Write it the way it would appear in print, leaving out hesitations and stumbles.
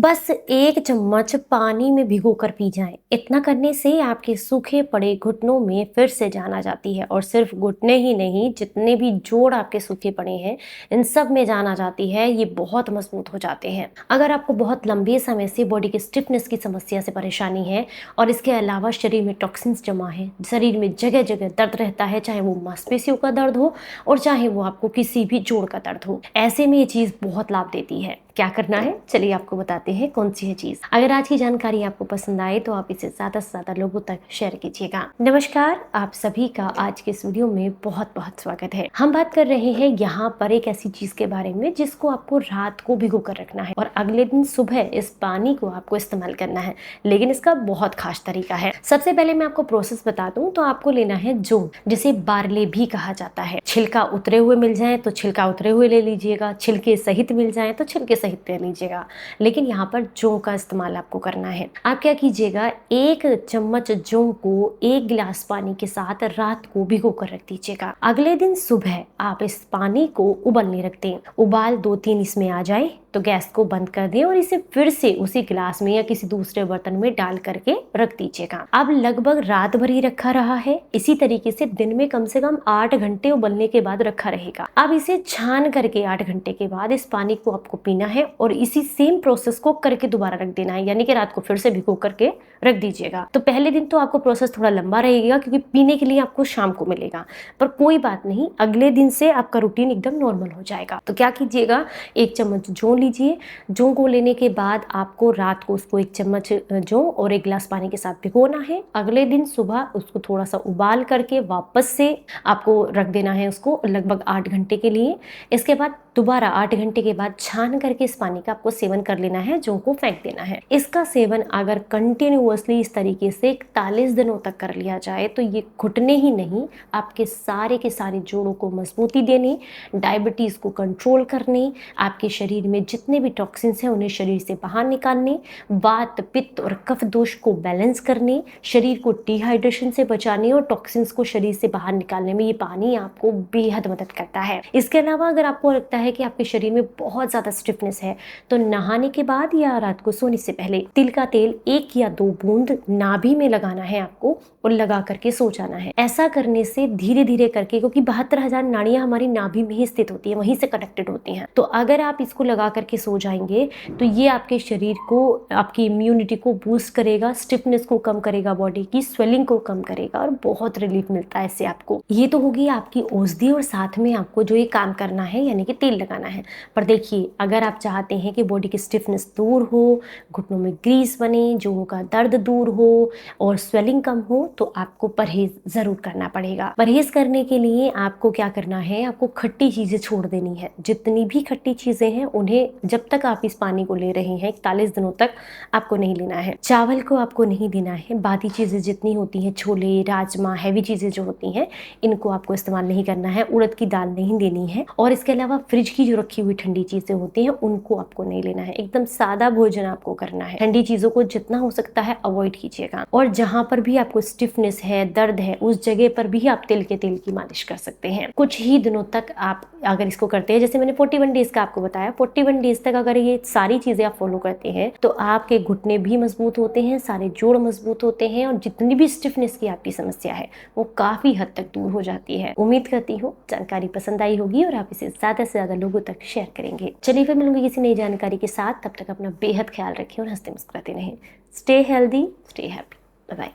बस 1 चम्मच पानी में भिगोकर पी जाएं। इतना करने से आपके सूखे पड़े घुटनों में फिर से जान आ जाती है और सिर्फ घुटने ही नहीं, जितने भी जोड़ आपके सूखे पड़े हैं इन सब में जान आ जाती है। ये बहुत मजबूत हो जाते हैं। अगर आपको बहुत लंबे समय से बॉडी की स्टिफनेस की समस्या से परेशानी है और इसके अलावा शरीर में टॉक्सिन्स जमा है, शरीर में जगह जगह दर्द रहता है, चाहे वो मांसपेशियों का दर्द हो और चाहे वो आपको किसी भी जोड़ का दर्द हो, ऐसे में ये चीज बहुत लाभ देती है। क्या करना है, चलिए आपको बताते हैं कौन सी है चीज। अगर आज की जानकारी आपको पसंद आए तो आप इसे ज्यादा से ज्यादा लोगों तक शेयर कीजिएगा। नमस्कार, आप सभी का आज के इस वीडियो में बहुत बहुत स्वागत है। हम बात कर रहे हैं यहाँ पर एक ऐसी चीज के बारे में जिसको आपको रात को भिगो कर रखना है और अगले दिन सुबह इस पानी को आपको इस्तेमाल करना है, लेकिन इसका बहुत खास तरीका है। सबसे पहले मैं आपको प्रोसेस बता दूं तो आपको लेना है जौ, जिसे बारले भी कहा जाता है। छिलका उतरे हुए मिल जाए तो छिलका उतरे हुए ले लीजिएगा, छिलके सहित मिल जाए तो छिलके सहित ले लीजिएगा, लेकिन यहाँ पर जौ का इस्तेमाल आपको करना है। आप क्या कीजिएगा, 1 चम्मच जौ को 1 गिलास पानी के साथ रात को भिगो कर रख दीजिएगा। अगले दिन सुबह आप इस पानी को उबलने रख दें। उबाल 2-3 इसमें आ जाए तो गैस को बंद कर दें और इसे फिर से उसी गिलास में या किसी दूसरे बर्तन में डाल करके रख दीजिएगा। अब लगभग रात भर ही रखा रहा है, इसी तरीके से दिन में कम से कम 8 घंटे उबलने के बाद रखा रहेगा। अब इसे छान करके 8 घंटे के बाद इस पानी को आपको पीना है और इसी सेम प्रोसेस को करके दोबारा रख देना है, यानी कि रात को फिर से भिगो करके रख दीजिएगा। तो पहले दिन तो आपको प्रोसेस थोड़ा लंबा रहेगा क्योंकि पीने के लिए आपको शाम को मिलेगा, पर कोई बात नहीं, अगले दिन से आपका रूटीन एकदम नॉर्मल हो जाएगा। तो क्या कीजिएगा, 1 चम्मच जौ लीजिए। जौ को लेने के बाद आपको रात को उसको 1 चम्मच जौ और 1 गिलास पानी के साथ भिगोना है। अगले दिन सुबह उसको थोड़ा सा उबाल करके वापस से आपको रख देना है उसको लगभग 8 घंटे के लिए। इसके बाद दोबारा 8 घंटे के बाद छान करके इस पानी का आपको सेवन कर लेना है, जौ को फेंक देना है। इसका सेवन अगर कंटिन्यूअसली इस तरीके से 41 दिनों तक कर लिया जाए तो ये घुटने ही नहीं, आपके सारे के सारे जोड़ों को मजबूती देने, डायबिटीज को कंट्रोल करने, आपके शरीर में जितने भी टॉक्सिन्स हैं उन्हें शरीर से बाहर निकालने, वात पित्त और कफ दोष को बैलेंस करने, शरीर को डिहाइड्रेशन से बचाने और टॉक्सिन्स को शरीर से बाहर निकालने में ये पानी आपको बेहद मदद करता है। इसके अलावा अगर आपको लगता है कि आपके शरीर में बहुत ज्यादा स्टिफनेस है तो नहाने के बाद या रात को सोने से पहले तिल का तेल 1 या 2 बूंद नाभि में लगाना है आपको और लगा करके सो जाना है। ऐसा करने से धीरे धीरे करके, क्योंकि 72,000 नाड़ियां हमारी नाभि में ही स्थित होती है, वहीं से कनेक्टेड होती हैं, तो अगर आप इसको लगा करके सो जाएंगे तो ये आपके शरीर को, आपकी इम्यूनिटी को बूस्ट करेगा, स्टिफनेस को कम करेगा, बॉडी की स्वेलिंग को कम करेगा और बहुत रिलीफ मिलता है इससे आपको। ये तो होगी आपकी औषधि और साथ में आपको जो ये काम करना है यानी कि तेल लगाना है। पर देखिए, अगर आप चाहते हैं कि बॉडी की स्टिफनेस दूर हो, घुटनों में ग्रीस बने, जोड़ों का दर्द दूर हो और स्वेलिंग कम हो, तो आपको परहेज जरूर करना पड़ेगा। परहेज करने के लिए आपको क्या करना है, आपको खट्टी चीजें छोड़ देनी है। जितनी भी खट्टी चीजें हैं उन्हें जब तक आप इस पानी को ले रहे हैं 41 दिनों तक आपको नहीं लेना है। चावल को आपको नहीं देना है, बाकी चीजें जितनी होती हैं, छोले, राजमा, हैवी चीजें जो होती हैं, इनको आपको इस्तेमाल नहीं करना है। उड़द की दाल नहीं देनी है और इसके अलावा फ्रिज की जो रखी हुई ठंडी चीजें होती हैं उनको आपको नहीं लेना है। एकदम सादा भोजन आपको करना है। ठंडी चीजों को जितना हो सकता है अवॉइड कीजिएगा और जहां पर भी आपको स्टिफनेस है, दर्द है, उस जगह पर भी आप तिल के तेल की मालिश कर सकते हैं। कुछ ही दिनों तक आप अगर इसको करते हैं, जैसे मैंने 41 डेज का आपको बताया, 41 डेज तक अगर ये सारी चीजें आप फॉलो करते हैं तो आपके घुटने भी मजबूत होते हैं, सारे जोड़ मजबूत होते हैं और जितनी भी स्टिफनेस की आपकी समस्या है वो काफी हद तक दूर हो जाती है। उम्मीद करती हूँ जानकारी पसंद आई होगी और आप इसे ज्यादा से ज्यादा लोगों तक शेयर करेंगे। चलिए फिर मिलूंगी किसी नई जानकारी के साथ, तब तक अपना बेहद ख्याल रखें और हंसते मुस्कुराते रहें। Stay healthy, stay happy, bye bye.